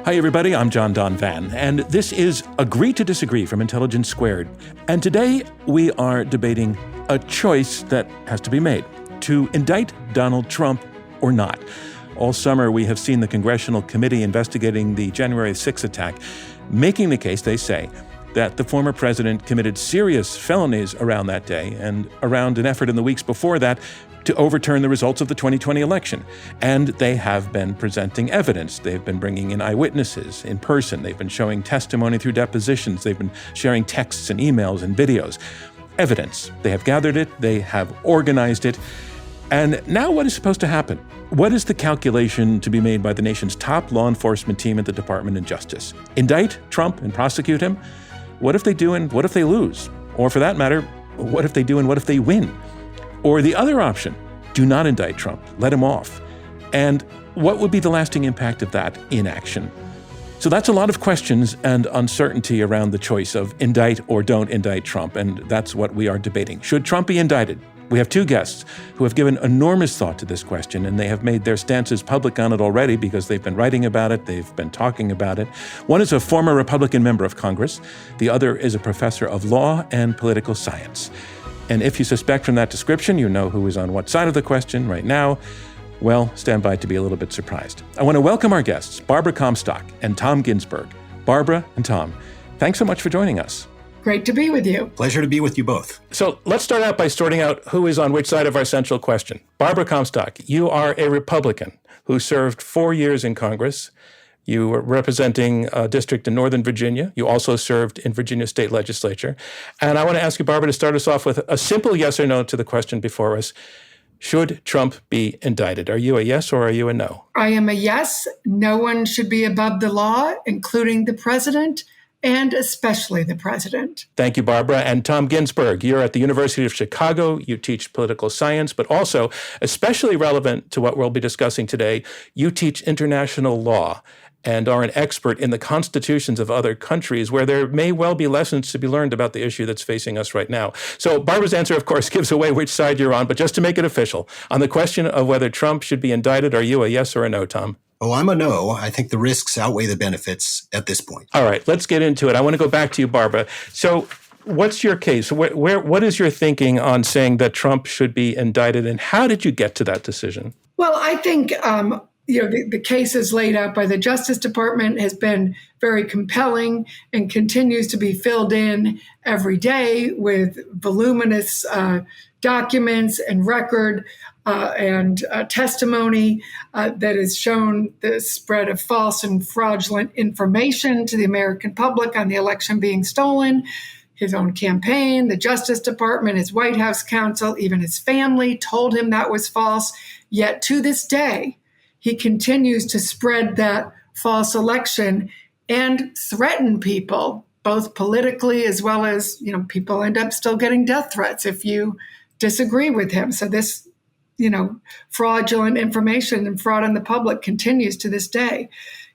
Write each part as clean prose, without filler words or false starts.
Hi, everybody. I'm John Don Van, and this is Agree to Disagree from Intelligence Squared. And today we are debating a choice that has to be made, to indict Donald Trump or not. All summer, we have seen the Congressional Committee investigating the January 6th attack, making the case, they say, that the former president committed serious felonies around that day and around an effort in the weeks before that to overturn the results of the 2020 election. And they have been presenting evidence. They've been bringing in eyewitnesses in person. They've been showing testimony through depositions. They've been sharing texts and emails and videos. Evidence. They have gathered it. They have organized it. And now what is supposed to happen? What is the calculation to be made by the nation's top law enforcement team at the Department of Justice? Indict Trump and prosecute him? What if they do and what if they lose? Or for that matter, what if they do and what if they win? Or the other option, do not indict Trump, let him off. And what would be the lasting impact of that inaction? So that's a lot of questions and uncertainty around the choice of indict or don't indict Trump, and that's what we are debating. Should Trump be indicted? We have two guests who have given enormous thought to this question, and they have made their stances public on it already because they've been writing about it, they've been talking about it. One is a former Republican member of Congress. The other is a professor of law and political science. And if you suspect from that description, you know who is on what side of the question right now, well, stand by to be a little bit surprised. I want to welcome our guests, Barbara Comstock and Tom Ginsberg. Barbara and Tom, thanks so much for joining us. Great to be with you. Pleasure to be with you both. So let's start out by sorting out who is on which side of our central question. Barbara Comstock, you are a Republican who served 4 years in Congress. You were representing a district in Northern Virginia. You also served in Virginia State Legislature. And I want to ask you, Barbara, to start us off with a simple yes or no to the question before us. Should Trump be indicted? Are you a yes or are you a no? I am a yes. No one should be above the law, including the president, and especially the president. Thank you, Barbara. And Tom Ginsberg, you're at the University of Chicago. You teach political science, but also, especially relevant to what we'll be discussing today, you teach international law and are an expert in the constitutions of other countries where there may well be lessons to be learned about the issue that's facing us right now. So Barbara's answer, of course, gives away which side you're on, but just to make it official, on the question of whether Trump should be indicted, are you a yes or a no, Tom? Oh, I'm a no. I think the risks outweigh the benefits at this point. All right, let's get into it. I want to go back to you, Barbara. So what's your case? What is your thinking on saying that Trump should be indicted, and how did you get to that decision? Well, I think the cases laid out by the Justice Department has been very compelling and continues to be filled in every day with voluminous documents and record and testimony that has shown the spread of false and fraudulent information to the American public on the election being stolen. His own campaign, the Justice Department, his White House counsel, even his family told him that was false. Yet to this day, he continues to spread that false election and threaten people, both politically as well as, people end up still getting death threats if you disagree with him. So this, fraudulent information and fraud on the public continues to this day.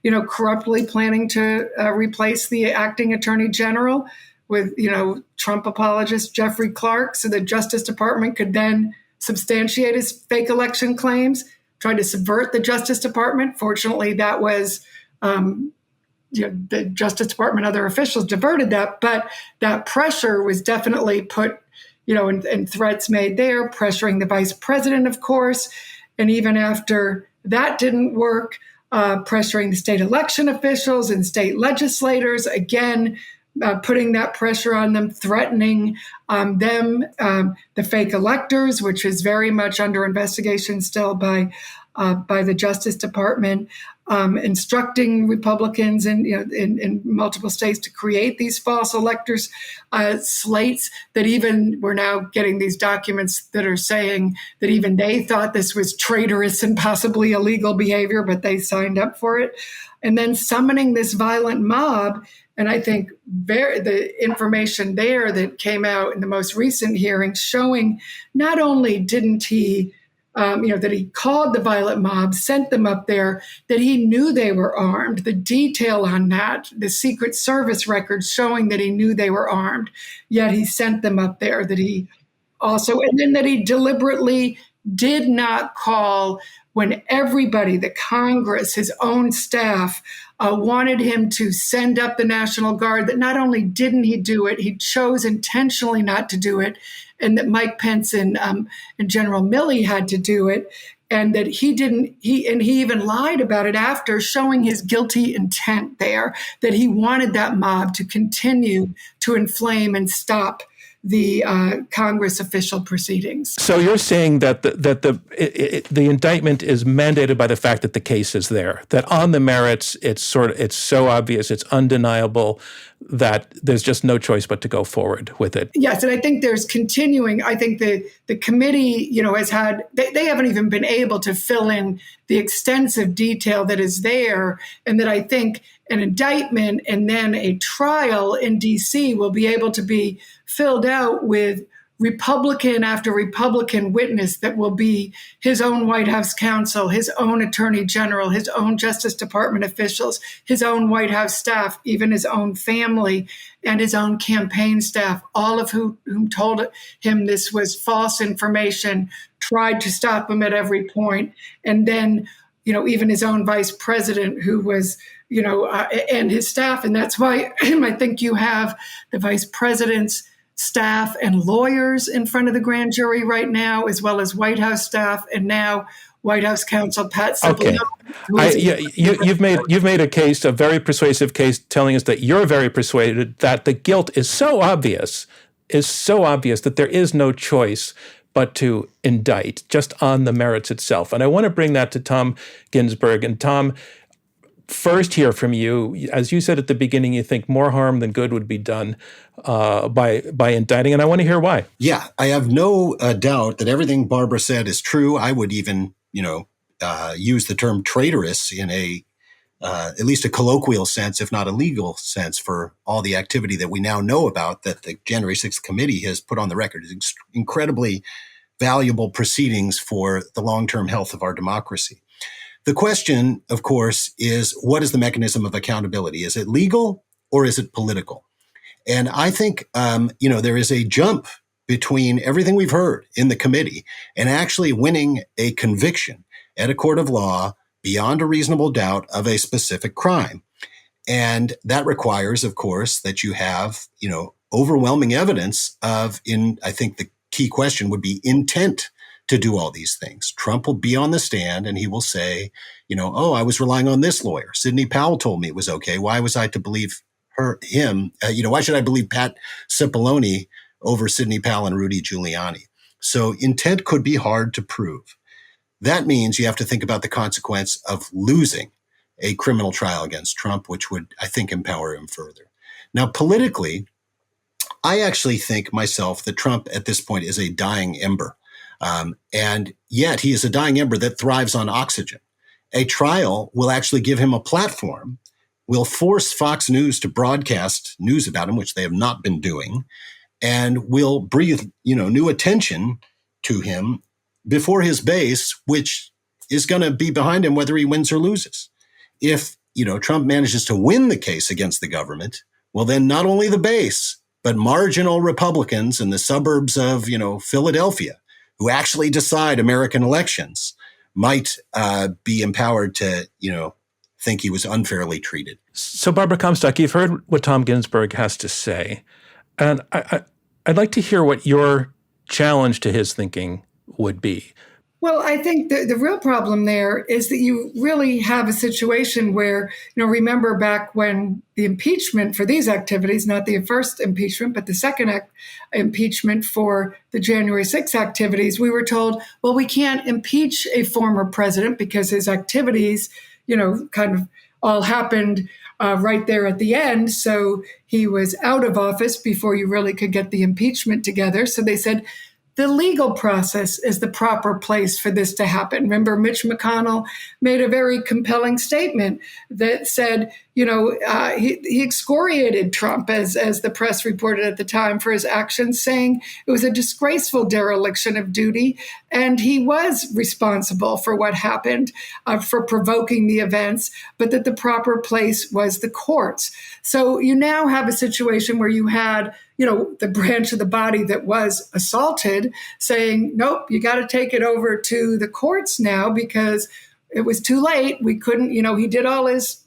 Corruptly planning to replace the acting Attorney General with, Trump apologist Jeffrey Clark so the Justice Department could then substantiate his fake election claims, tried to subvert the Justice Department. Fortunately, that was the Justice Department, other officials diverted that, but that pressure was definitely put, and threats made there, pressuring the vice president, of course. And even after that didn't work, pressuring the state election officials and state legislators, again, putting that pressure on them, threatening them, the fake electors, which is very much under investigation still by the Justice Department, instructing Republicans in multiple states to create these false electors slates that even we're now getting these documents that are saying that even they thought this was traitorous and possibly illegal behavior, but they signed up for it. And then summoning this violent mob. And I think the information there that came out in the most recent hearing showing not only didn't he that he called the violent mob, sent them up there, that he knew they were armed. The detail on that, the Secret Service records showing that he knew they were armed, yet he sent them up there, that he also, and then that he deliberately did not call when everybody, the Congress, his own staff, wanted him to send up the National Guard, that not only didn't he do it, he chose intentionally not to do it, and that Mike Pence and General Milley had to do it, and that he even lied about it after, showing his guilty intent there, that he wanted that mob to continue to inflame and stop the Congress official proceedings. So you're saying that the indictment is mandated by the fact that the case is there, that on the merits it's so obvious, it's undeniable, that there's just no choice but to go forward with it. Yes, and I think there's continuing. I think the committee, has had, they haven't even been able to fill in the extensive detail that is there, and that I think an indictment and then a trial in D.C. will be able to be filled out with Republican after Republican witness that will be his own White House counsel, his own Attorney General, his own Justice Department officials, his own White House staff, even his own family and his own campaign staff, all of whom told him this was false information, tried to stop him at every point. And then, even his own vice president, who was, and his staff. And that's why I think you have the vice president's staff and lawyers in front of the grand jury right now, as well as White House staff, and now White House counsel Pat Cipollone. Okay. You've made a case, a very persuasive case, telling us that you're very persuaded that the guilt is so obvious that there is no choice but to indict just on the merits itself. And I want to bring that to Tom Ginsberg. And Tom, first hear from you. As you said at the beginning, you think more harm than good would be done by indicting, and I want to hear why. Yeah, I have no doubt that everything Barbara said is true. I would even, use the term traitorous in at least a colloquial sense, if not a legal sense, for all the activity that we now know about that the January 6th committee has put on the record. It's incredibly valuable proceedings for the long-term health of our democracy. The question, of course, is what is the mechanism of accountability? Is it legal or is it political? And I think, there is a jump between everything we've heard in the committee and actually winning a conviction at a court of law beyond a reasonable doubt of a specific crime. And that requires, of course, that you have, overwhelming evidence I think the key question would be intent to do all these things. Trump will be on the stand and he will say, I was relying on this lawyer. Sidney Powell told me it was okay. Why was I to believe him? Why should I believe Pat Cipollone over Sidney Powell and Rudy Giuliani? So intent could be hard to prove. That means you have to think about the consequence of losing a criminal trial against Trump, which would, I think, empower him further. Now, politically, I actually think myself that Trump at this point is a dying ember. And yet he is a dying ember that thrives on oxygen. A trial will actually give him a platform, will force Fox News to broadcast news about him, which they have not been doing, and will breathe, new attention to him before his base, which is going to be behind him whether he wins or loses. If, Trump manages to win the case against the government, well, then not only the base, but marginal Republicans in the suburbs of, Philadelphia, who actually decide American elections, might be empowered to, think he was unfairly treated. So, Barbara Comstock, you've heard what Tom Ginsberg has to say, and I'd like to hear what your challenge to his thinking would be. Well, I think the real problem there is that you really have a situation where, remember back when the impeachment for these activities, not the first impeachment, but the second impeachment for the January 6th activities, we were told, well, we can't impeach a former president because his activities, kind of all happened right there at the end. So he was out of office before you really could get the impeachment together. So they said, the legal process is the proper place for this to happen. Remember, Mitch McConnell made a very compelling statement that said, he excoriated Trump, as the press reported at the time, for his actions, saying it was a disgraceful dereliction of duty, and he was responsible for what happened, for provoking the events, but that the proper place was the courts. So you now have a situation where you had the branch of the body that was assaulted saying, nope, you got to take it over to the courts now because it was too late. We couldn't, he did all his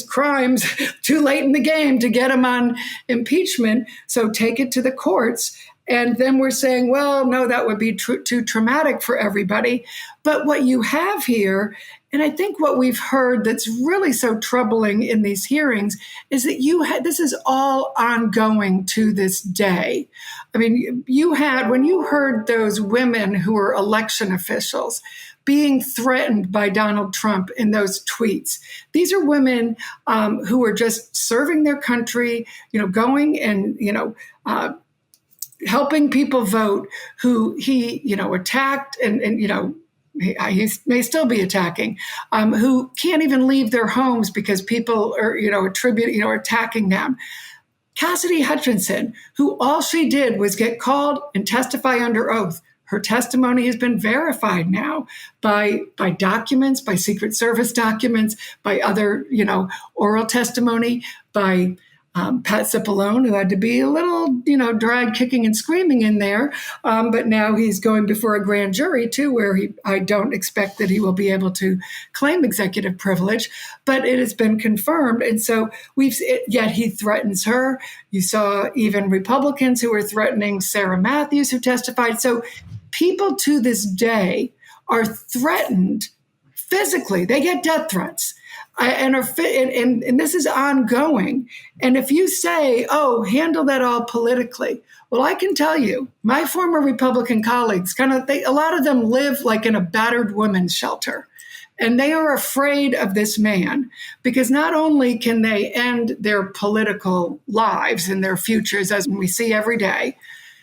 crimes too late in the game to get him on impeachment. So take it to the courts. And then we're saying, well, no, that would be too traumatic for everybody. But what you have here, and I think what we've heard that's really so troubling in these hearings is that this is all ongoing to this day. I mean, when you heard those women who were election officials being threatened by Donald Trump in those tweets. These are women who are just serving their country, going and, helping people vote, who he, attacked and he may still be attacking, who can't even leave their homes because people are, attacking them. Cassidy Hutchinson, who all she did was get called and testify under oath. Her testimony has been verified now by documents, by Secret Service documents, by other, oral testimony, by Pat Cipollone, who had to be a little, dragged kicking and screaming in there. But now he's going before a grand jury, too, where I don't expect that he will be able to claim executive privilege. But it has been confirmed. And so yet he threatens her. You saw even Republicans who were threatening Sarah Matthews, who testified. So people to this day are threatened physically. They get death threats. And this is ongoing. And if you say, oh, handle that all politically, well, I can tell you, my former Republican colleagues, a lot of them live like in a battered women's shelter. And they are afraid of this man because not only can they end their political lives and their futures, as we see every day,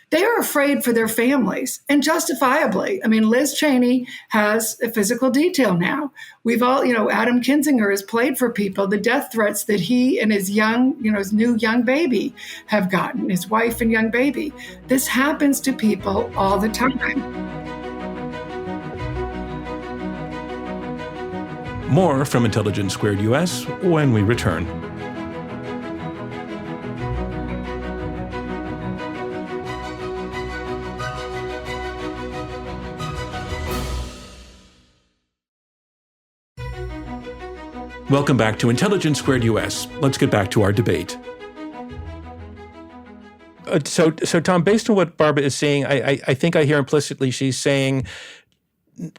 they are afraid for their families, and justifiably. I mean, Liz Cheney has a physical detail now. We've all, Adam Kinzinger has played for people the death threats that he and his his new young baby have gotten, his wife and young baby. This happens to people all the time. More from Intelligence Squared US when we return. Welcome back to Intelligence Squared US. Let's get back to our debate. So Tom, based on what Barbara is saying, I think I hear implicitly she's saying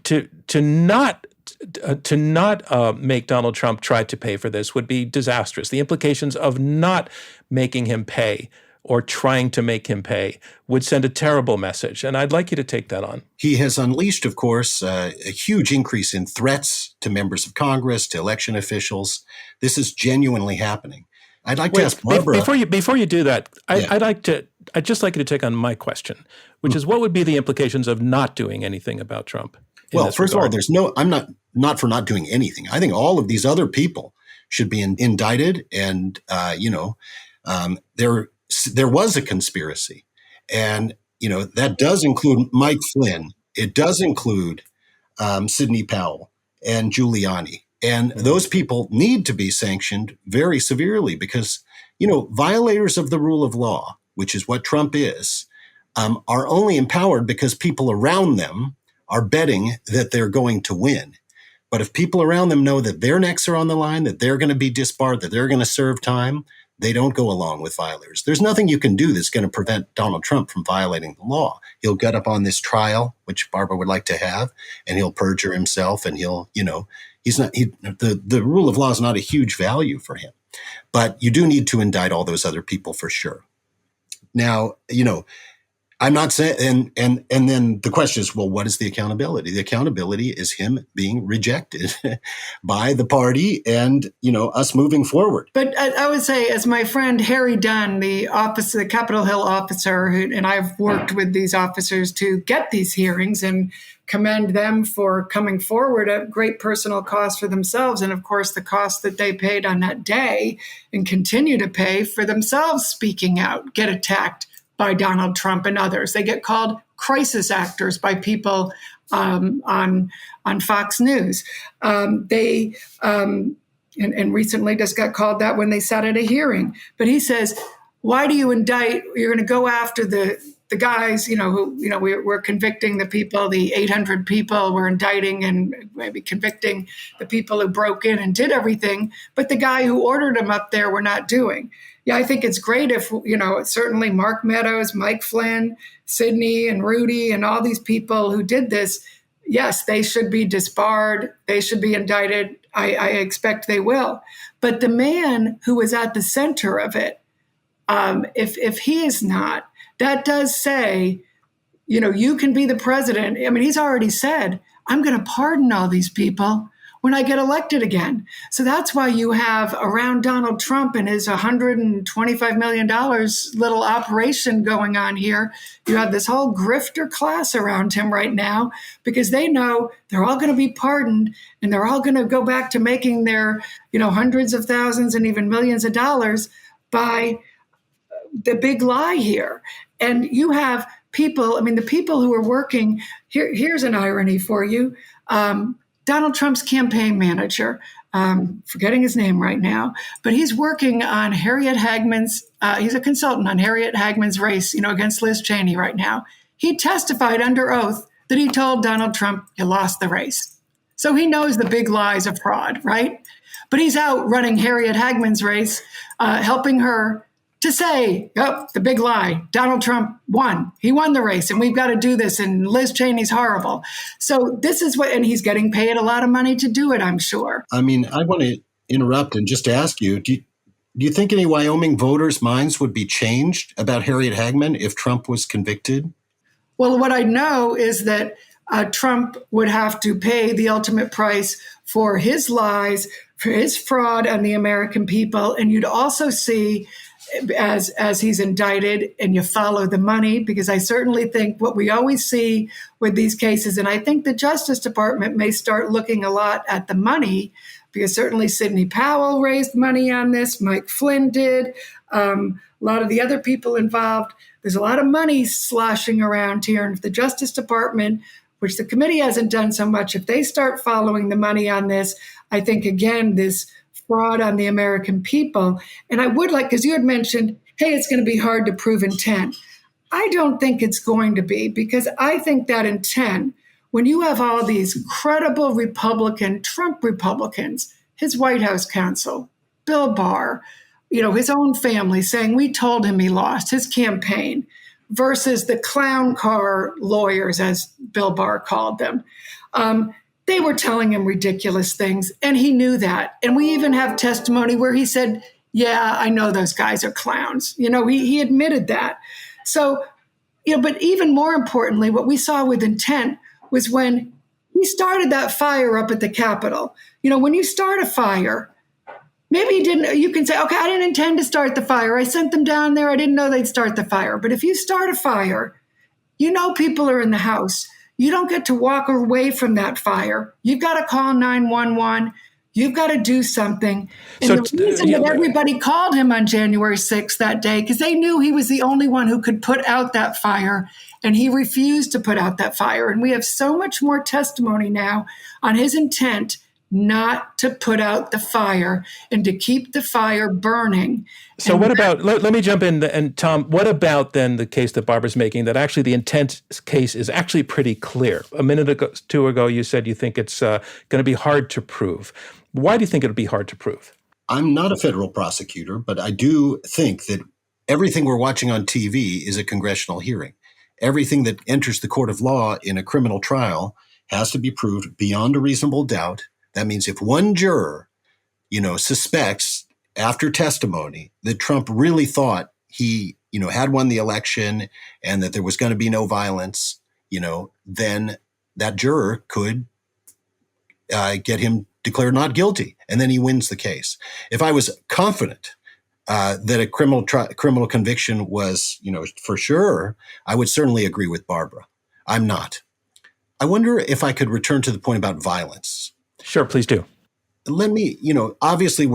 to not make Donald Trump try to pay for this would be disastrous. The implications of not making him pay or trying to make him pay would send a terrible message. And I'd like you to take that on. He has unleashed, of course, a huge increase in threats to members of Congress, to election officials. This is genuinely happening. I'd like to ask Barbara. Before you do that, I'd just like you to take on my question, which is what would be the implications of not doing anything about Trump? Well, first of all, I'm not for not doing anything. I think all of these other people should be indicted, and there was a conspiracy, and that does include Mike Flynn. It does include Sidney Powell and Giuliani, and those people need to be sanctioned very severely because violators of the rule of law, which is what Trump is, are only empowered because people around them are betting that they're going to win. But if people around them know that their necks are on the line, that they're going to be disbarred, that they're going to serve time, they don't go along with violators. There's nothing you can do that's going to prevent Donald Trump from violating the law. He'll get up on this trial, which Barbara would like to have, and he'll perjure himself, and the rule of law is not a huge value for him. But you do need to indict all those other people for sure. Now, I'm not saying, and then the question is, well, what is the accountability? The accountability is him being rejected by the party and, us moving forward. But I would say, as my friend Harry Dunn, the Capitol Hill officer, and I've worked with these officers to get these hearings and commend them for coming forward at great personal cost for themselves. And of course, the cost that they paid on that day and continue to pay for themselves speaking out, get attacked by Donald Trump and others. They get called crisis actors by people on Fox News. They recently just got called that when they sat at a hearing. But he says, why do you indict? You're going to go after the guys, who, we're convicting the people, the 800 people we're indicting and maybe convicting the people who broke in and did everything. But the guy who ordered them up there, we're not doing. Yeah, I think it's great if, certainly Mark Meadows, Mike Flynn, Sidney and Rudy and all these people who did this, yes, they should be disbarred. They should be indicted. I expect they will. But the man who was at the center of it, if he is not, that does say, you can be the president. I mean, he's already said, I'm going to pardon all these people when I get elected again. So that's why you have around Donald Trump and his $125 million little operation going on here. You have this whole grifter class around him right now because they know they're all going to be pardoned and they're all going to go back to making their, hundreds of thousands and even millions of dollars by the big lie here. And you have people, the people who are working, here's an irony for you. Donald Trump's campaign manager, forgetting his name right now, but he's working on Harriet Hagman's, he's a consultant on Harriet Hagman's race, against Liz Cheney right now. He testified under oath that he told Donald Trump, you lost the race. So he knows the big lies of fraud, right? But he's out running Harriet Hagman's race, helping her to say, oh, the big lie, Donald Trump won. He won the race and we've got to do this and Liz Cheney's horrible. So this is and he's getting paid a lot of money to do it, I'm sure. I want to interrupt and just ask you, do you think any Wyoming voters' minds would be changed about Harriet Hagman if Trump was convicted? Well, what I know is that Trump would have to pay the ultimate price for his lies, for his fraud on the American people. And you'd also see as he's indicted and you follow the money, because I certainly think what we always see with these cases, and I think the Justice Department may start looking a lot at the money, because certainly Sidney Powell raised money on this, Mike Flynn did, a lot of the other people involved. There's a lot of money sloshing around here. And if the Justice Department, which the committee hasn't done so much, if they start following the money on this, I think, again, this fraud on the American people. And I would like, because you had mentioned, hey, it's going to be hard to prove intent. I don't think it's going to be, because I think that intent, when you have all these credible Trump Republicans, his White House counsel, Bill Barr, his own family saying, we told him he lost, his campaign, versus the clown car lawyers, as Bill Barr called them. They were telling him ridiculous things, and he knew that. And we even have testimony where he said, yeah, I know those guys are clowns. He admitted that. So, but even more importantly, what we saw with intent was when he started that fire up at the Capitol. When you start a fire, maybe you can say, okay, I didn't intend to start the fire. I sent them down there. I didn't know they'd start the fire. But if you start a fire, people are in the house. You don't get to walk away from that fire. You've got to call 911. You've got to do something. And so, the reason that everybody called him on January 6th that day, because they knew he was the only one who could put out that fire, and he refused to put out that fire. And we have so much more testimony now on his intent not to put out the fire and to keep the fire burning. So what about, let me jump in, and Tom, what about then the case that Barbara's making, that actually the intent case is actually pretty clear? A minute ago, two ago, you said you think it's going to be hard to prove. Why do you think it'll be hard to prove? I'm not a federal prosecutor, but I do think that everything we're watching on TV is a congressional hearing. Everything that enters the court of law in a criminal trial has to be proved beyond a reasonable doubt. That means if one juror, suspects after testimony that Trump really thought he, had won the election and that there was going to be no violence, then that juror could get him declared not guilty, and then he wins the case. If I was confident that a criminal conviction was, for sure, I would certainly agree with Barbara. I'm not. I wonder if I could return to the point about violence. Sure, please do. Let me, obviously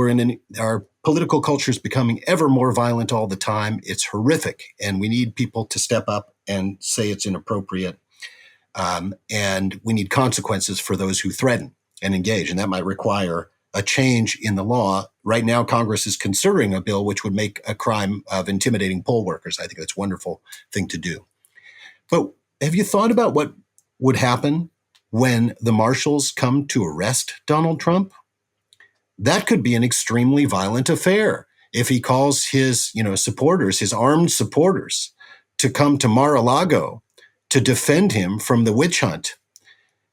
our political culture is becoming ever more violent all the time. It's horrific, and we need people to step up and say it's inappropriate. And we need consequences for those who threaten and engage, and that might require a change in the law right now Congress is considering a bill which would make a crime of intimidating poll workers. I think that's a wonderful thing to do. But have you thought about what would happen when the marshals come to arrest Donald Trump? That could be an extremely violent affair if he calls his, supporters, his armed supporters, to come to Mar-a-Lago to defend him from the witch hunt.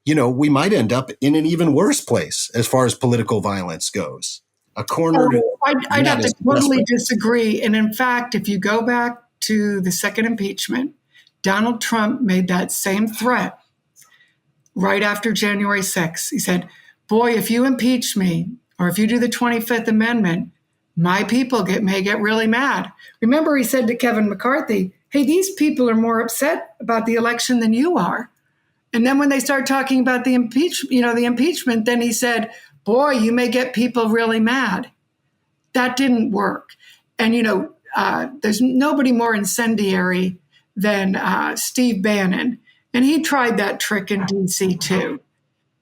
We might end up in an even worse place as far as political violence goes. A cornered. I'd have to totally disagree. And in fact, if you go back to the second impeachment, Donald Trump made that same threat right after January 6th. He said, boy, if you impeach me or if you do the 25th Amendment, my people may get really mad. Remember, he said to Kevin McCarthy, hey, these people are more upset about the election than you are. And then when they start talking about the impeachment, then he said, boy, you may get people really mad. That didn't work. And, there's nobody more incendiary than Steve Bannon. And he tried that trick in D.C. too.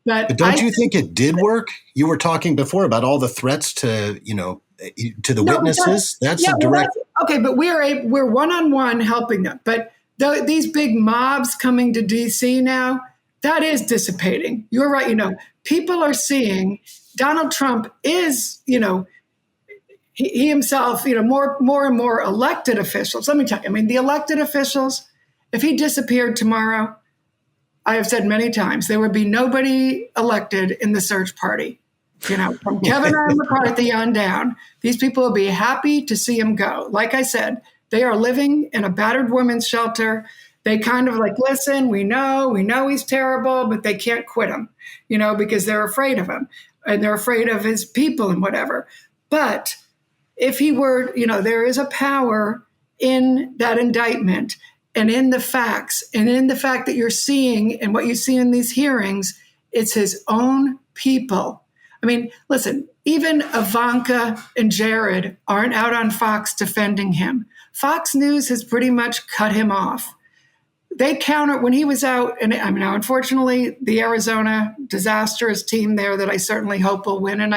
But don't you think it did work? You were talking before about all the threats to the witnesses. That's a direct. Okay, but we're one-on-one helping them. But these big mobs coming to D.C. now, that is dissipating. You're right. People are seeing Donald Trump is, he himself, more and more elected officials. Let me tell you, the elected officials, if he disappeared tomorrow, I have said many times, there would be nobody elected in the search party. From Kevin R. McCarthy on down, these people will be happy to see him go. Like I said, they are living in a battered women's shelter. They kind of listen, we know he's terrible, but they can't quit him, because they're afraid of him and they're afraid of his people and whatever. But if he were, there is a power in that indictment and in the facts and in the fact that you're seeing and what you see in these hearings, it's his own people. Listen, even Ivanka and Jared aren't out on Fox defending him. Fox News has pretty much cut him off. They counter when he was out, and unfortunately, the Arizona disastrous team there that I certainly hope will win, and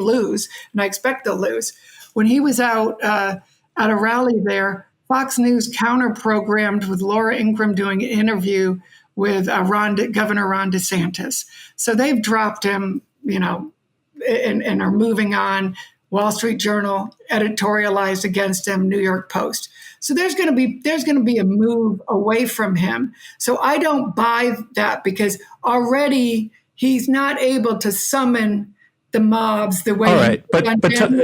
lose, and I expect they'll lose. When he was out at a rally there, Fox News counter-programmed with Laura Ingraham doing an interview with Governor Ron DeSantis. So they've dropped him, and are moving on. Wall Street Journal editorialized against him, New York Post. So there's going to be a move away from him. So I don't buy that because already he's not able to summon the mobs the way. All right, but Tom,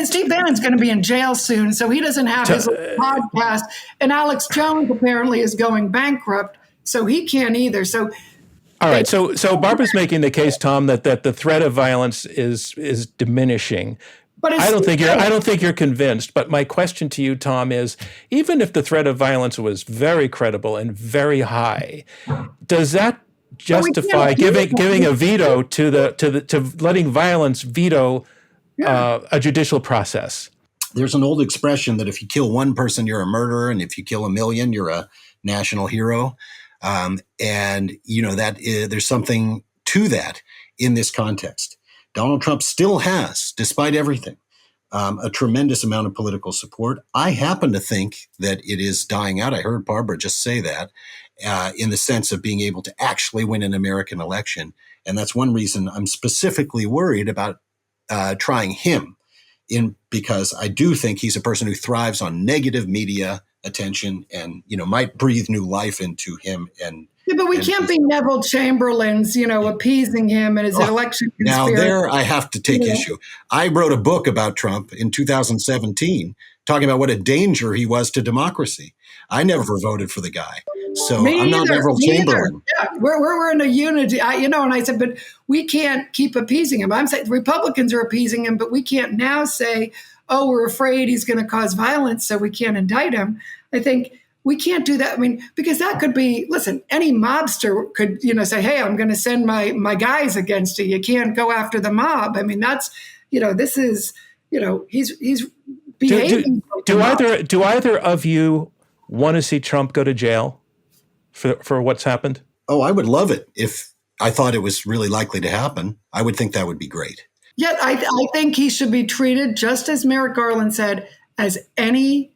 Steve Bannon's going to be in jail soon, so he doesn't have his podcast. And Alex Jones apparently is going bankrupt, so he can't either. So. All right, so Barbara's making the case, Tom, that the threat of violence is diminishing. But I don't think you're convinced. But my question to you, Tom, is even if the threat of violence was very credible and very high, does that justify giving a veto to letting violence veto a judicial process? There's an old expression that if you kill one person, you're a murderer, and if you kill a million, you're a national hero. There's something to that in this context. Donald Trump still has, despite everything, a tremendous amount of political support. I happen to think that it is dying out. I heard Barbara just say that in the sense of being able to actually win an American election. And that's one reason I'm specifically worried about trying him because I do think he's a person who thrives on negative media attention and, might breathe new life into him. But we can't be Neville Chamberlain's, appeasing him and his election conspiracy. Now there I have to take issue. I wrote a book about Trump in 2017 talking about what a danger he was to democracy. I never voted for the guy. So I'm not Neville Chamberlain. Yeah, we're in a unity, and I said, but we can't keep appeasing him. I'm saying Republicans are appeasing him, but we can't now say, oh, we're afraid he's going to cause violence, so we can't indict him. I think we can't do that. Because that could be, listen, any mobster could, say, hey, I'm going to send my guys against you. You can't go after the mob. That's, this is, he's behaving. Do either of you want to see Trump go to jail for what's happened? Oh, I would love it if I thought it was really likely to happen. I would think that would be great. Yet I think he should be treated, just as Merrick Garland said, as any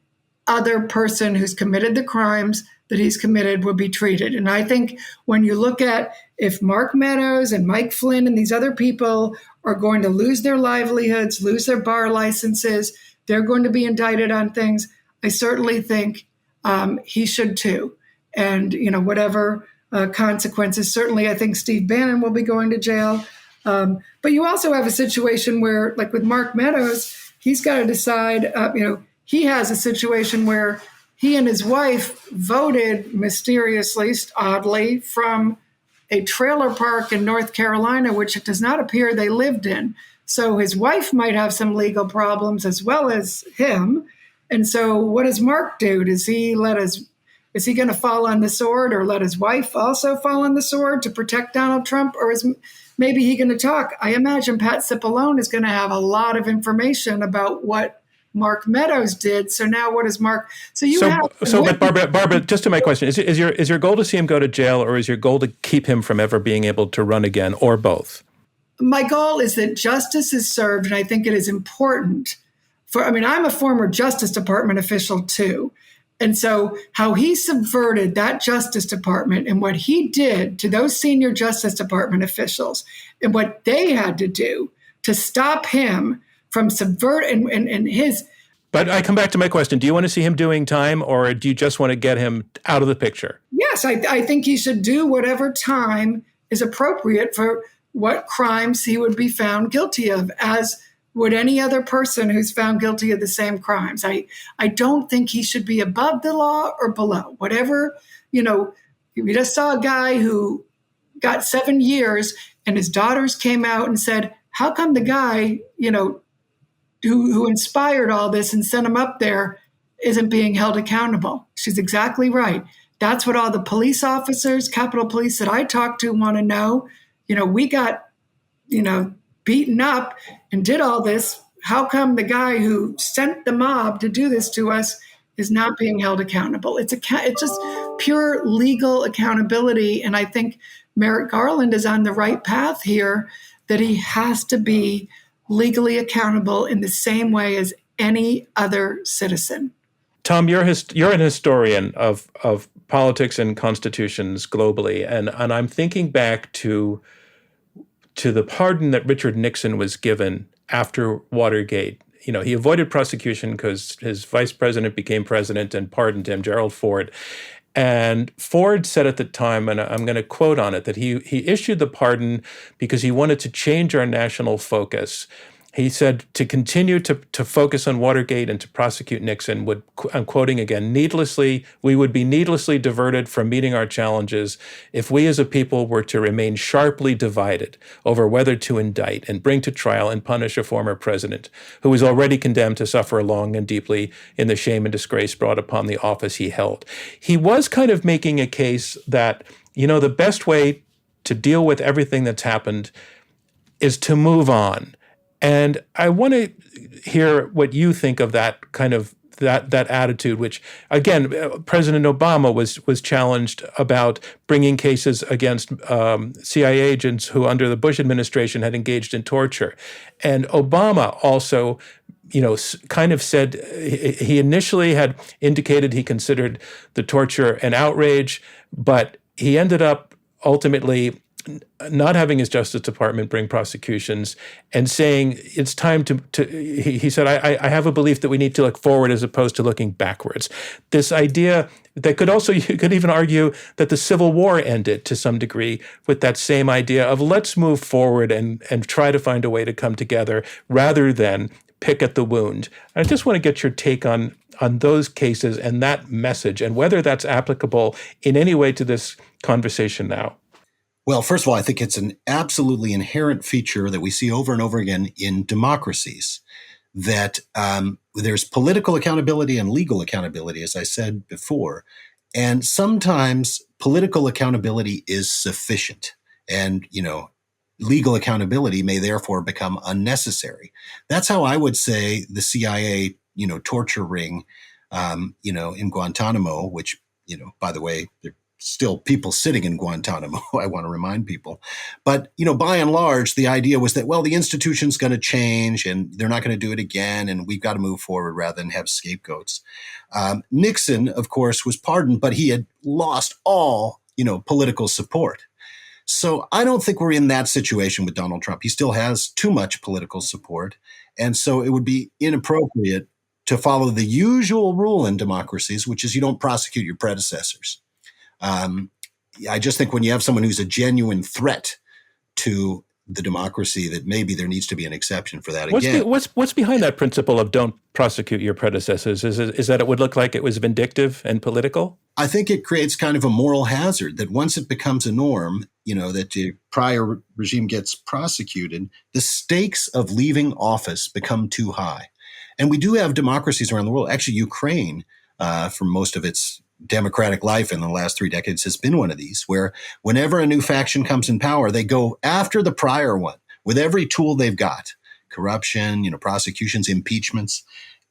other person who's committed the crimes that he's committed would be treated. And I think when you look at if Mark Meadows and Mike Flynn and these other people are going to lose their livelihoods, lose their bar licenses, they're going to be indicted on things, I certainly think he should too. And, whatever consequences, certainly I think Steve Bannon will be going to jail. But you also have a situation where, like with Mark Meadows, he's got to decide, he has a situation where he and his wife voted mysteriously, oddly, from a trailer park in North Carolina, which it does not appear they lived in. So his wife might have some legal problems as well as him. And so what does Mark do? Is he going to fall on the sword or let his wife also fall on the sword to protect Donald Trump? Or is maybe he going to talk? I imagine Pat Cipollone is going to have a lot of information about what Mark Meadows did. So now what is Mark? But Barbara, just to my question, is your goal to see him go to jail, or is your goal to keep him from ever being able to run again, or both? My goal is that justice is served, and I think it is important I'm a former Justice Department official too. And so how he subverted that Justice Department and what he did to those senior Justice Department officials and what they had to do to stop him from subverting and his. But I come back to my question. Do you want to see him doing time, or do you just want to get him out of the picture? Yes, I think he should do whatever time is appropriate for what crimes he would be found guilty of, as would any other person who's found guilty of the same crimes. I don't think he should be above the law or below. Whatever, we just saw a guy who got 7 years and his daughters came out and said, how come the guy, who inspired all this and sent him up there isn't being held accountable? She's exactly right. That's what all the police officers, Capitol Police that I talked to want to know. We got, beaten up and did all this. How come the guy who sent the mob to do this to us is not being held accountable? It's just pure legal accountability. And I think Merrick Garland is on the right path here, that he has to be legally accountable in the same way as any other citizen. Tom, you're an historian of politics and constitutions globally, and I'm thinking back to the pardon that Richard Nixon was given after Watergate. He avoided prosecution because his vice president became president and pardoned him, Gerald Ford. And Ford said at the time, and I'm going to quote on it, that he issued the pardon because he wanted to change our national focus. He said to continue to focus on Watergate and to prosecute Nixon would, I'm quoting again, we would be needlessly diverted from meeting our challenges if we as a people were to remain sharply divided over whether to indict and bring to trial and punish a former president who was already condemned to suffer long and deeply in the shame and disgrace brought upon the office he held. He was kind of making a case that, the best way to deal with everything that's happened is to move on. And I want to hear what you think of that kind of that attitude, which, again, President Obama was challenged about bringing cases against CIA agents who, under the Bush administration, had engaged in torture. And Obama also, kind of said he initially had indicated he considered the torture an outrage, but he ended up ultimately not having his Justice Department bring prosecutions and saying it's time he said, I have a belief that we need to look forward as opposed to looking backwards. This idea that you could even argue that the Civil War ended to some degree with that same idea of let's move forward and try to find a way to come together rather than pick at the wound. I just want to get your take on those cases and that message and whether that's applicable in any way to this conversation now. Well, first of all, I think it's an absolutely inherent feature that we see over and over again in democracies, that there's political accountability and legal accountability, as I said before. And sometimes political accountability is sufficient. And, legal accountability may therefore become unnecessary. That's how I would say the CIA, torture ring, in Guantanamo, which, by the way, still people sitting in Guantanamo, I want to remind people. But, by and large, the idea was that, well, the institution's going to change and they're not going to do it again, and we've got to move forward rather than have scapegoats. Nixon, of course, was pardoned, but he had lost all, political support. So I don't think we're in that situation with Donald Trump. He still has too much political support. And so it would be inappropriate to follow the usual rule in democracies, which is you don't prosecute your predecessors. I just think when you have someone who's a genuine threat to the democracy, that maybe there needs to be an exception for that. What's behind that principle of don't prosecute your predecessors? Is that it would look like it was vindictive and political? I think it creates kind of a moral hazard that once it becomes a norm, that the prior regime gets prosecuted, the stakes of leaving office become too high. And we do have democracies around the world. Actually, Ukraine, for most of its democratic life in the last 3 decades, has been one of these, where whenever a new faction comes in power, they go after the prior one with every tool they've got: corruption, prosecutions, impeachments.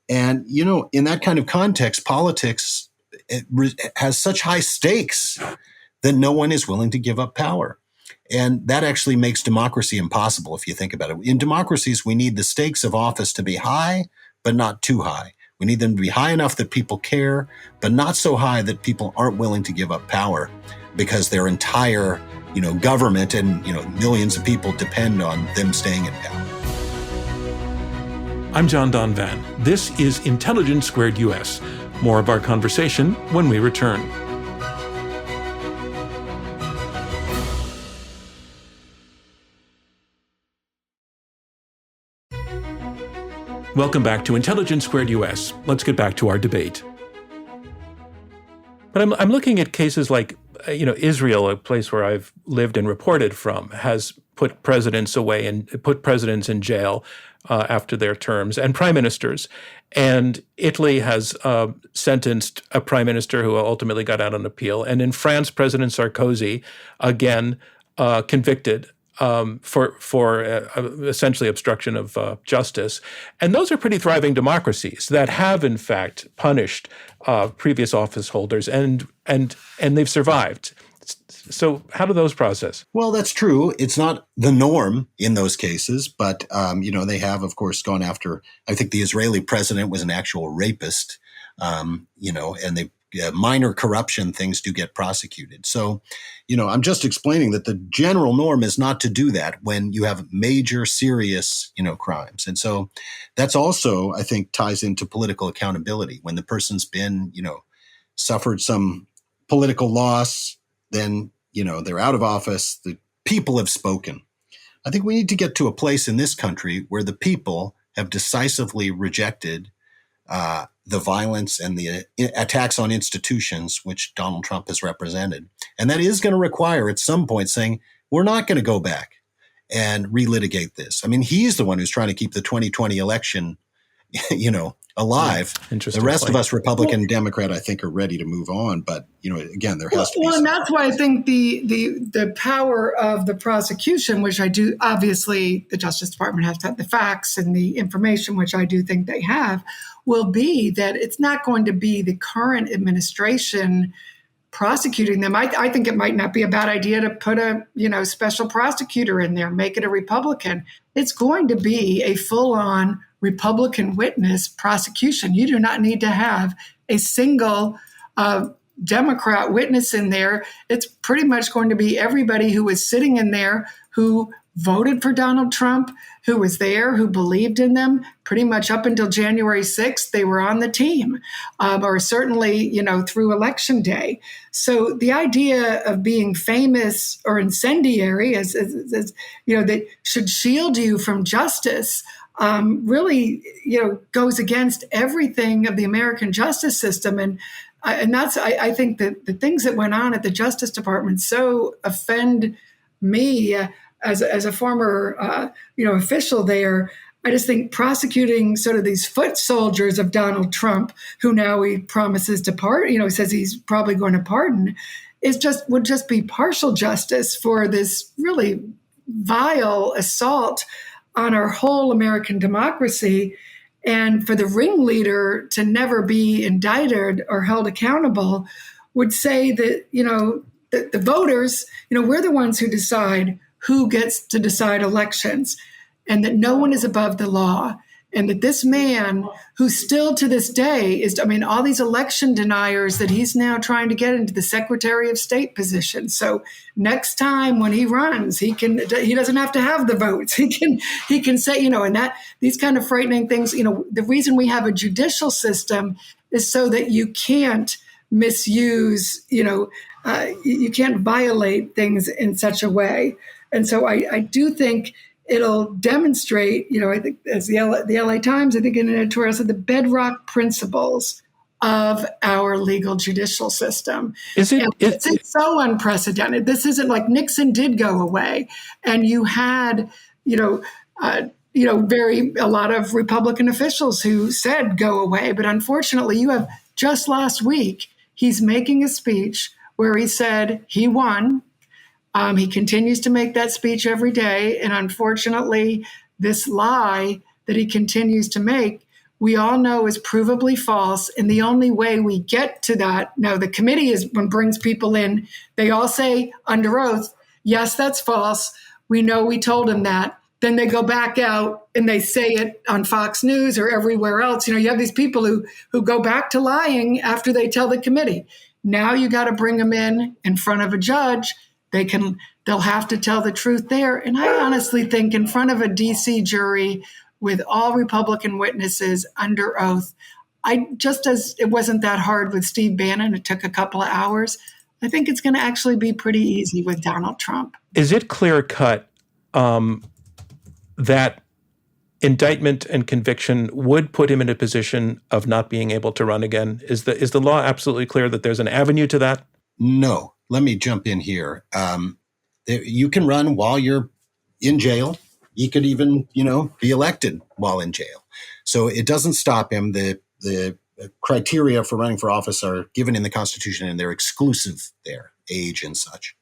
And, in that kind of context, politics has such high stakes that no one is willing to give up power. And that actually makes democracy impossible if you think about it. In democracies, we need the stakes of office to be high, but not too high. We need them to be high enough that people care, but not so high that people aren't willing to give up power because their entire, government and, millions of people depend on them staying in power. I'm John Donvan. This is Intelligence Squared US. More of our conversation when we return. Welcome back to Intelligence Squared US. Let's get back to our debate. But I'm looking at cases like, Israel, a place where I've lived and reported from, has put presidents away and put presidents in jail after their terms, and prime ministers. And Italy has sentenced a prime minister who ultimately got out on appeal. And in France, President Sarkozy, again, convicted for essentially obstruction of justice. And those are pretty thriving democracies that have, in fact, punished previous office holders, and they've survived. So how do those process? Well, that's true. It's not the norm in those cases, but, they have, of course, gone after, I think the Israeli president was an actual rapist, and minor corruption things do get prosecuted. So, I'm just explaining that the general norm is not to do that when you have major, serious, crimes. And so that's also, I think, ties into political accountability. When the person's been, suffered some political loss, then, they're out of office. The people have spoken. I think we need to get to a place in this country where the people have decisively rejected the violence and the attacks on institutions which Donald Trump has represented. And that is going to require at some point saying, we're not going to go back and relitigate this. I mean, he's the one who's trying to keep the 2020 election, alive. Interesting. The rest of us, Republican and Democrat, I think, are ready to move on. But, again, there has to be. Well, and that's why I think the power of the prosecution, which I do, obviously, the Justice Department has to have the facts and the information, which I do think they have, will be that it's not going to be the current administration prosecuting them. I think it might not be a bad idea to put a special prosecutor in there, make it a Republican. It's going to be a full-on Republican witness prosecution. You do not need to have a single Democrat witness in there. It's pretty much going to be everybody who was sitting in there who voted for Donald Trump, who was there, who believed in them. Pretty much up until January 6th, they were on the team, or certainly, through Election Day. So the idea of being famous or incendiary, as that should shield you from justice, really, goes against everything of the American justice system. And that's, I think that the things that went on at the Justice Department so offend me as a former, official there. I just think prosecuting sort of these foot soldiers of Donald Trump, who now he promises to pardon, says he's probably going to pardon, would just be partial justice for this really vile assault on our whole American democracy. And for the ringleader to never be indicted or held accountable would say that, the voters, we're the ones who decide who gets to decide elections, and that no one is above the law. And that this man, who still to this day is, all these election deniers, that he's now trying to get into the Secretary of State position. So next time when he runs, he doesn't have to have the votes. He can say, and that these kind of frightening things. The reason we have a judicial system is so that you can't misuse. You can't violate things in such a way. And so I do think it'll demonstrate, I think as the LA Times, I think in an editorial said, the bedrock principles of our legal judicial system. It's so unprecedented. This isn't like Nixon did go away, and you had, a lot of Republican officials who said go away. But unfortunately, you have just last week, he's making a speech where he said he won. He continues to make that speech every day. And unfortunately, this lie that he continues to make, we all know is provably false. And the only way we get to that, now the committee brings people in, they all say under oath, yes, that's false. We know we told him that. Then they go back out and they say it on Fox News or everywhere else. You have these people who go back to lying after they tell the committee. Now you got to bring them in front of a judge. They'll have to tell the truth there. And I honestly think in front of a DC jury with all Republican witnesses under oath, just as it wasn't that hard with Steve Bannon, it took a couple of hours, I think it's going to actually be pretty easy with Donald Trump. Is it clear cut that indictment and conviction would put him in a position of not being able to run again? Is the law absolutely clear that there's an avenue to that? No. Let me jump in here. You can run while you're in jail. You could even, be elected while in jail. So it doesn't stop him. The criteria for running for office are given in the Constitution, and they're exclusive there, age and such.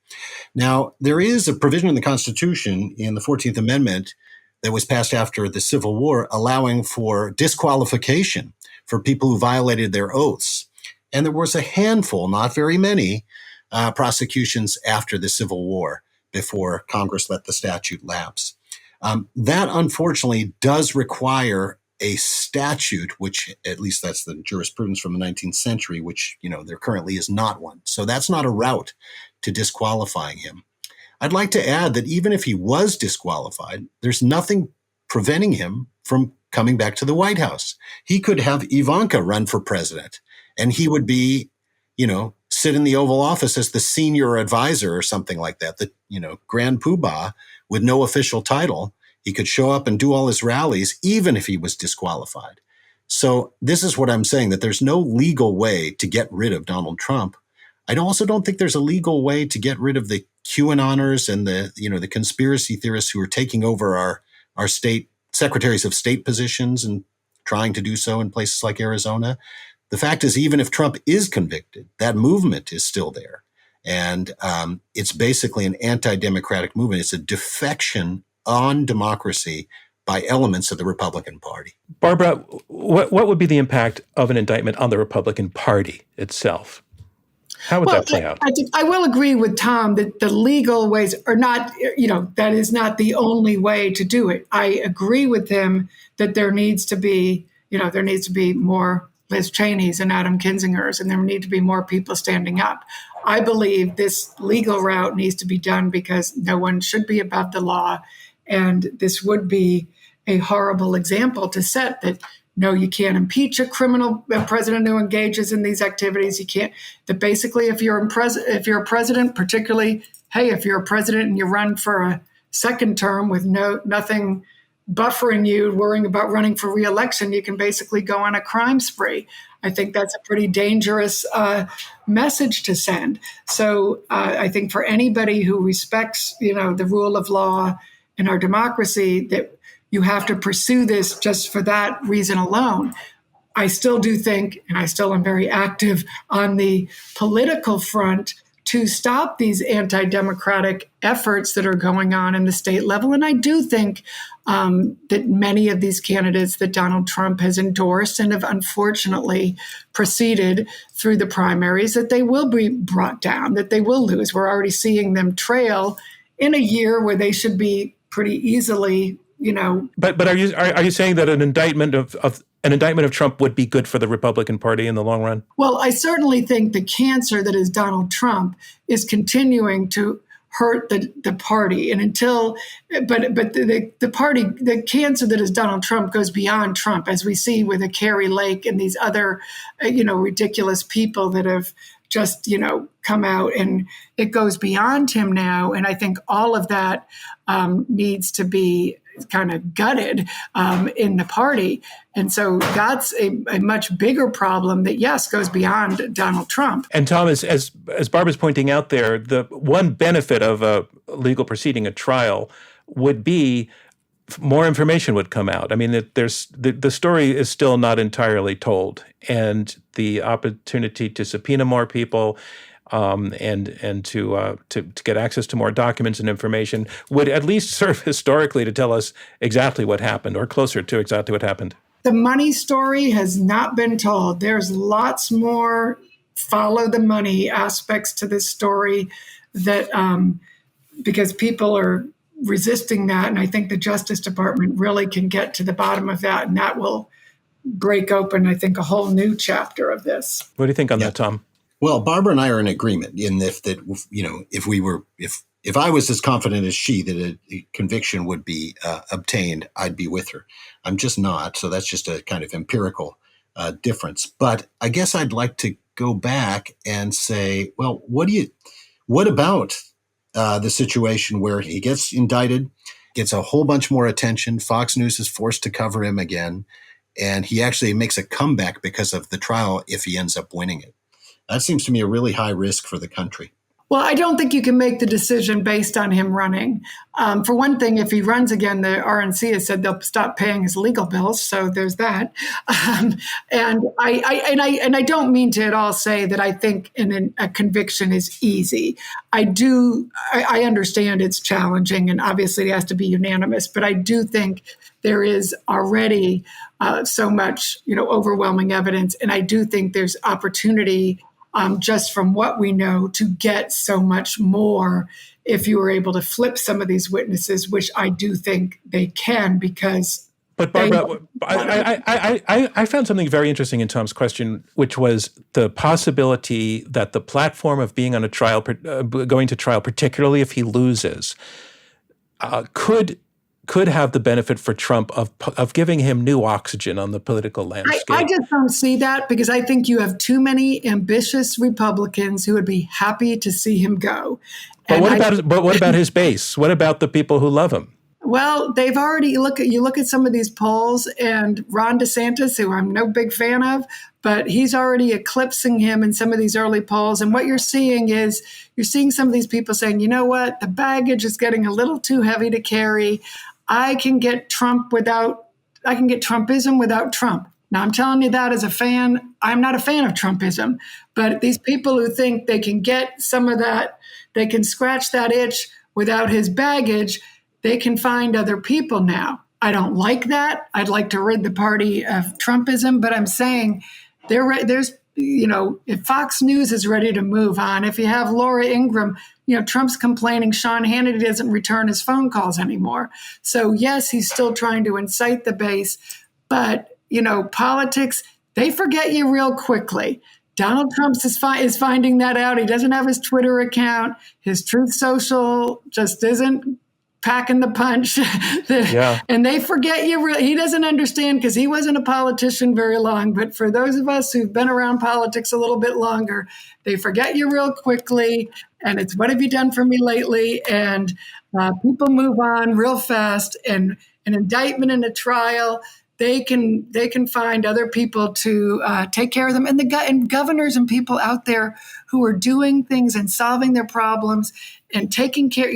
Now, there is a provision in the Constitution in the 14th Amendment that was passed after the Civil War, allowing for disqualification for people who violated their oaths. And there was a handful, not very many, prosecutions after the Civil War before Congress let the statute lapse. That unfortunately does require a statute, which at least that's the jurisprudence from the 19th century, which, there currently is not one. So that's not a route to disqualifying him. I'd like to add that even if he was disqualified, there's nothing preventing him from coming back to the White House. He could have Ivanka run for president, and he would be, sit in the Oval Office as the senior advisor or something like that, the, grand poobah with no official title. He could show up and do all his rallies, even if he was disqualified. So this is what I'm saying, that there's no legal way to get rid of Donald Trump. I also don't think there's a legal way to get rid of the QAnoners and the conspiracy theorists who are taking over our state secretaries of state positions and trying to do so in places like Arizona. The fact is, even if Trump is convicted, that movement is still there. And it's basically an anti-democratic movement. It's a defection on democracy by elements of the Republican Party. Barbara, what would be the impact of an indictment on the Republican Party itself? How would that play out? I will agree with Tom that the legal ways are not, that is not the only way to do it. I agree with him that there needs to be more Liz Cheney's and Adam Kinzinger's, and there need to be more people standing up. I believe this legal route needs to be done because no one should be above the law. And this would be a horrible example to set that, no, you can't impeach a president who engages in these activities. You can't, that basically if you're a president, particularly, hey, if you're a president and you run for a second term with nothing buffering you, worrying about running for re-election, you can basically go on a crime spree. I think that's a pretty dangerous message to send. So I think for anybody who respects, the rule of law in our democracy, that you have to pursue this just for that reason alone. I still do think, and I still am very active on the political front, to stop these anti-democratic efforts that are going on in the state level. And I do think that many of these candidates that Donald Trump has endorsed and have unfortunately proceeded through the primaries, that they will be brought down, that they will lose. We're already seeing them trail in a year where they should be pretty easily, But are you saying that an indictment of Trump would be good for the Republican Party in the long run? Well, I certainly think the cancer that is Donald Trump is continuing to hurt the party, and the party, the cancer that is Donald Trump goes beyond Trump, as we see with a Carrie Lake and these other, ridiculous people that have just, come out, and it goes beyond him now. And I think all of that needs to be kind of gutted in the party. And so that's a much bigger problem that, yes, goes beyond Donald Trump. And Tom, as Barbara's pointing out there, the one benefit of a legal proceeding, a trial, would be more information would come out. I mean, the story is still not entirely told, and the opportunity to subpoena more people and to get access to more documents and information would at least serve historically to tell us exactly what happened, or closer to exactly what happened. The money story has not been told. There's lots more follow the money aspects to this story that because people are resisting that. And I think the Justice Department really can get to the bottom of that, and that will break open, I think, a whole new chapter of this. What do you think on that, Tom? Well, Barbara and I are in agreement in if I was as confident as she that a conviction would be obtained, I'd be with her. I'm just not. So that's just a kind of empirical difference. But I guess I'd like to go back and say, well, what about the situation where he gets indicted, gets a whole bunch more attention, Fox News is forced to cover him again, and he actually makes a comeback because of the trial if he ends up winning it? That seems to me a really high risk for the country. Well, I don't think you can make the decision based on him running. For one thing, if he runs again, the RNC has said they'll stop paying his legal bills, so there's that. And I don't mean to at all say that I think a conviction is easy. I understand it's challenging, and obviously it has to be unanimous. But I do think there is already so much, overwhelming evidence, and I do think there's opportunity. Just from what we know, to get so much more if you were able to flip some of these witnesses, which I do think they can, because. But Barbara, I found something very interesting in Tom's question, which was the possibility that the platform of being on a trial, going to trial, particularly if he loses, could have the benefit for Trump of giving him new oxygen on the political landscape. I just don't see that, because I think you have too many ambitious Republicans who would be happy to see him go. But what about his base? What about the people who love him? Well, they've already you look at some of these polls, and Ron DeSantis, who I'm no big fan of, but he's already eclipsing him in some of these early polls. And what you're seeing some of these people saying, you know what, the baggage is getting a little too heavy to carry. I can get Trumpism without Trump. Now, I'm telling you that as a fan. I'm not a fan of Trumpism, but these people who think they can get some of that, they can scratch that itch without his baggage, they can find other people now. I don't like that. I'd like to rid the party of Trumpism, but I'm saying there's, if Fox News is ready to move on, if you have Laura Ingraham, Trump's complaining Sean Hannity doesn't return his phone calls anymore. So yes, he's still trying to incite the base, but politics, they forget you real quickly. Donald Trump is finding that out. He doesn't have his Twitter account. His Truth Social just isn't packing the punch. And they forget you. He doesn't understand, because he wasn't a politician very long. But for those of us who've been around politics a little bit longer, they forget you real quickly. And it's, what have you done for me lately? And people move on real fast. And an indictment and a trial, they can find other people to take care of them. And governors and people out there who are doing things and solving their problems and taking care,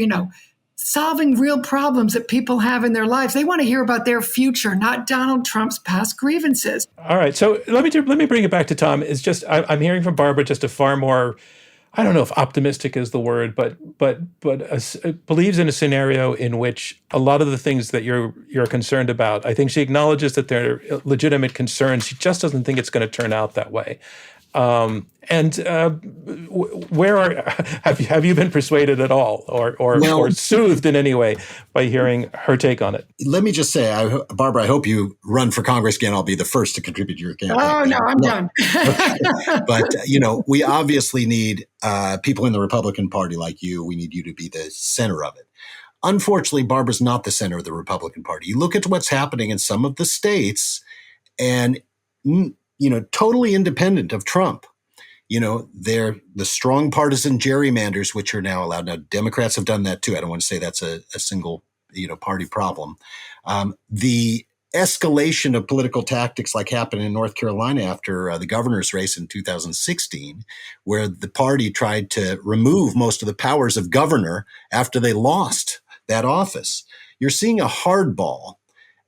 solving real problems that people have in their lives. They want to hear about their future, not Donald Trump's past grievances. All right. So let me bring it back to Tom. It's just, I'm hearing from Barbara just a far more I don't know if optimistic is the word, but believes in a scenario in which a lot of the things that you're concerned about, I think she acknowledges that they're legitimate concerns. She just doesn't think it's going to turn out that way. Have you been persuaded at all, or soothed in any way by hearing her take on it? Let me just say, Barbara, I hope you run for Congress again. I'll be the first to contribute to your campaign. Oh no, I'm done. But we obviously need people in the Republican Party like you. We need you to be the center of it. Unfortunately, Barbara's not the center of the Republican Party. You look at what's happening in some of the states, and totally independent of Trump. They're the strong partisan gerrymanders, which are now allowed. Now, Democrats have done that too. I don't want to say that's a single, party problem. The escalation of political tactics like happened in North Carolina after the governor's race in 2016, where the party tried to remove most of the powers of governor after they lost that office. You're seeing a hardball,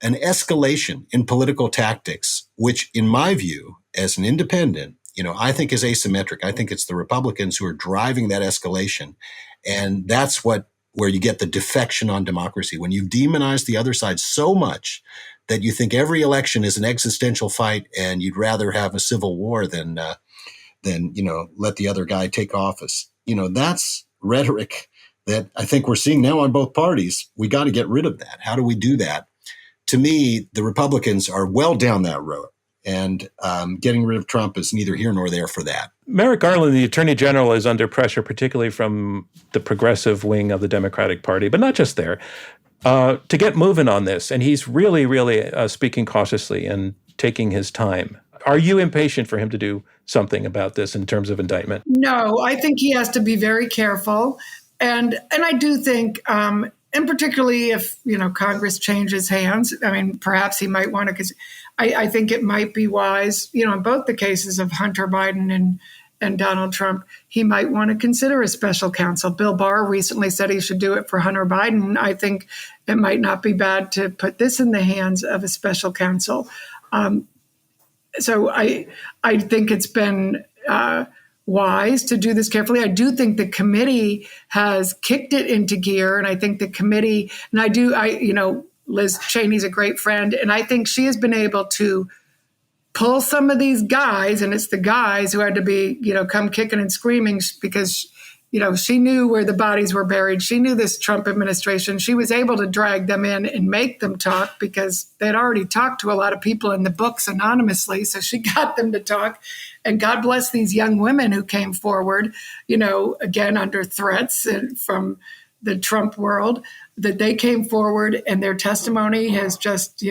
an escalation in political tactics, which in my view, as an independent, I think is asymmetric. I think it's the Republicans who are driving that escalation. And that's where you get the defection on democracy. When you demonize the other side so much that you think every election is an existential fight and you'd rather have a civil war than let the other guy take office. That's rhetoric that I think we're seeing now on both parties. We got to get rid of that. How do we do that? To me, the Republicans are well down that road. And getting rid of Trump is neither here nor there for that. Merrick Garland, the Attorney General, is under pressure, particularly from the progressive wing of the Democratic Party, but not just there, to get moving on this. And he's really, really speaking cautiously and taking his time. Are you impatient for him to do something about this in terms of indictment? No, I think he has to be very careful. And I do think, and particularly if, Congress changes hands, I mean, perhaps he might want to, because I think it might be wise, in both the cases of Hunter Biden and Donald Trump, he might want to consider a special counsel. Bill Barr recently said he should do it for Hunter Biden. I think it might not be bad to put this in the hands of a special counsel. So I think it's been wise to do this carefully. I do think the committee has kicked it into gear, and I think the committee, and Liz Cheney's a great friend, and I think she has been able to pull some of these guys, and it's the guys who had to be, come kicking and screaming because, she knew where the bodies were buried. She knew this Trump administration. She was able to drag them in and make them talk because they'd already talked to a lot of people in the books anonymously. So she got them to talk. And God bless these young women who came forward, again, under threats from the Trump world, that they came forward and their testimony has just,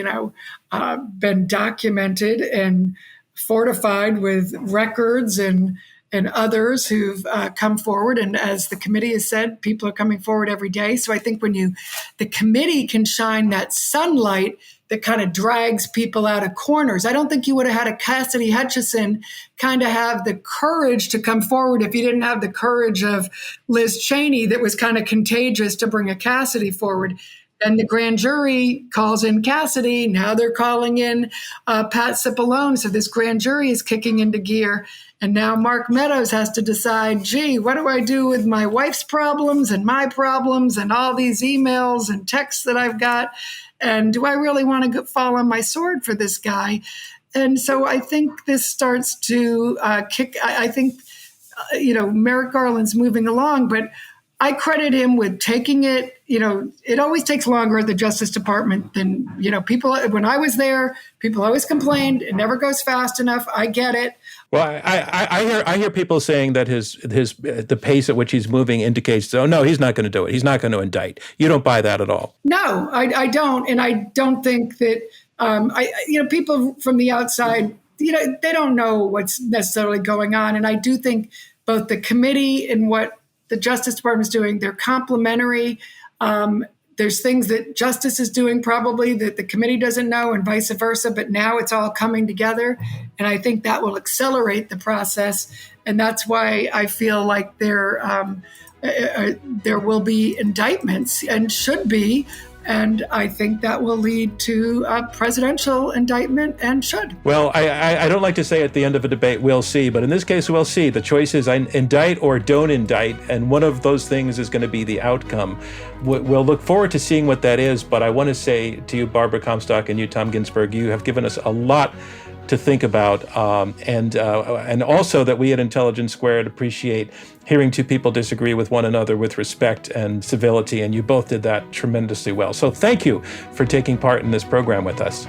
been documented and fortified with records and others who've come forward. And as the committee has said, people are coming forward every day. So I think when the committee can shine that sunlight that kind of drags people out of corners. I don't think you would have had a Cassidy Hutchinson kind of have the courage to come forward if you didn't have the courage of Liz Cheney that was kind of contagious to bring a Cassidy forward. And the grand jury calls in Cassidy. Now they're calling in Pat Cipollone. So this grand jury is kicking into gear. And now Mark Meadows has to decide, what do I do with my wife's problems and my problems and all these emails and texts that I've got? And do I really want to fall on my sword for this guy? And so I think this starts to kick. I think, Merrick Garland's moving along, but I credit him with taking it. It always takes longer at the Justice Department than, people. When I was there, people always complained. It never goes fast enough. I get it. Well, I hear people saying that the pace at which he's moving indicates, oh no, he's not going to do it. He's not going to indict. You don't buy that at all. No, I don't, and I don't think that. People from the outside, they don't know what's necessarily going on, and I do think both the committee and what the Justice Department is doing, they're complementary. There's things that Justice is doing probably that the committee doesn't know and vice versa, but now it's all coming together. And I think that will accelerate the process. And that's why I feel like there will be indictments and should be And I think that will lead to a presidential indictment and should. Well, I don't like to say at the end of a debate, we'll see. But in this case, we'll see. The choice is indict or don't indict. And one of those things is going to be the outcome. We'll look forward to seeing what that is. But I want to say to you, Barbara Comstock, and you, Tom Ginsberg, you have given us a lot to think about, and also that we at Intelligence Squared appreciate hearing two people disagree with one another with respect and civility, and you both did that tremendously well. So thank you for taking part in this program with us.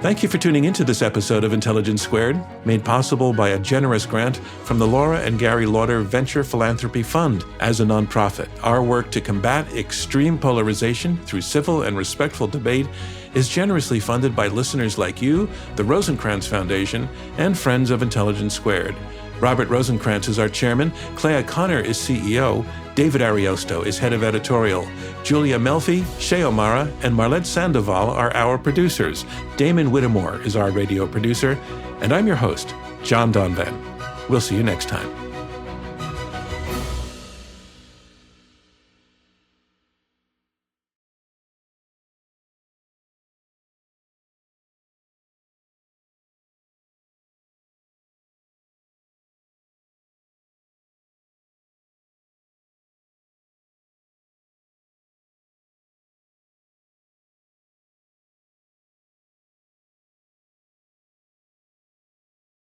Thank you for tuning into this episode of Intelligence Squared, made possible by a generous grant from the Laura and Gary Lauder Venture Philanthropy Fund. As a nonprofit, our work to combat extreme polarization through civil and respectful debate is generously funded by listeners like you, the Rosencrantz Foundation, and friends of Intelligence Squared. Robert Rosencrantz is our chairman, Clea Connor is CEO, David Ariosto is head of editorial, Julia Melfi, Shea O'Mara, and Marlette Sandoval are our producers. Damon Whittemore is our radio producer, and I'm your host, John Donvan. We'll see you next time.